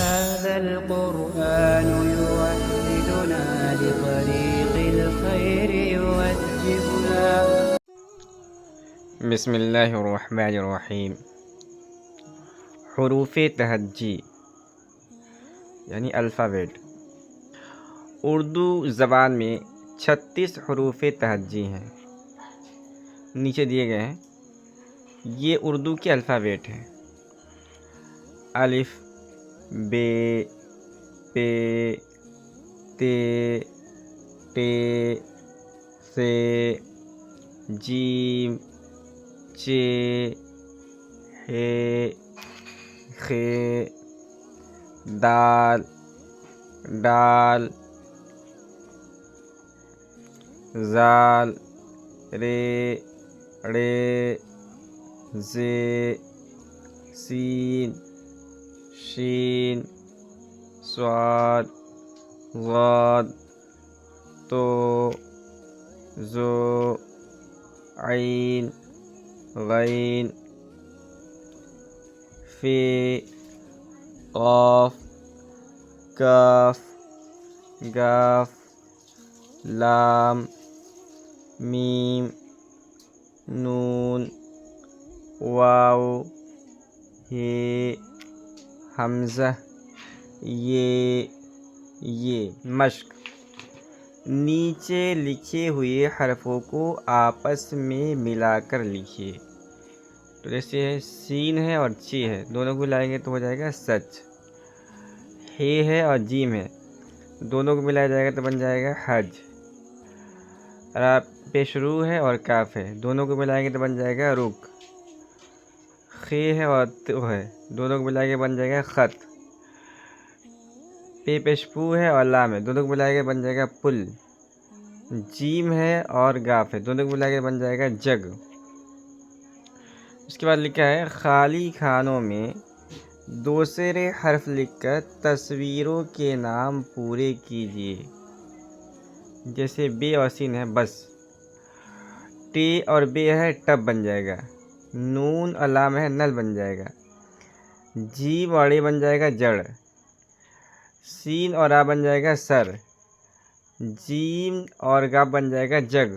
هذا القرآن يوحدنا لطريق الخير يوجهنا. بسم اللہ الرحمن الرحیم. حروف تہجی یعنی الفابیٹ. اردو زبان میں 36 حروف تہجی ہیں، نیچے دیے گئے ہیں. یہ اردو کے الفابیٹ ہیں: الف، بے، پے، تے، ٹے، سے، جیم، چے، ہے، خے، دال، ڈال، زال، رے، ڑے، زے، سین، شین، صاد، ضاد، تو، زو، عین، غین، فے، قاف، کاف، گاف، لام، میم، نون، واو، ہے، حمزہ، یہ. مشق: نیچے لکھے ہوئے حرفوں کو آپس میں ملا کر لکھیے. تو جیسے سین ہے اور چی ہے، دونوں کو ملائیں گے تو ہو جائے گا سچ. ہے اور جیم ہے، دونوں کو ملایا جائے گا تو بن جائے گا حج. پیشرو ہے اور کاف ہے، دونوں کو ملائیں گے تو بن جائے گا رک. خے ہے اور تو ہے، دونوں کو ملائیں گے بن جائے گا خط. پیشپو ہے اور لام ہے، دونوں کو ملائیں گے بن جائے گا پل. جیم ہے اور گاف ہے، دونوں کو ملائیں گے بن جائے گا جگ. اس کے بعد لکھا ہے خالی خانوں میں دوسرے حرف لکھ کر تصویروں کے نام پورے کیجیے. جیسے بے اور سین ہے بس. ٹے اور بے ہے ٹب بن جائے گا. نون اور لام ہے نل بن جائے گا. جیم اور اے بن جائے گا جڑ. سین اور آ بن جائے گا سر. جیم اور گا بن جائے گا جگ.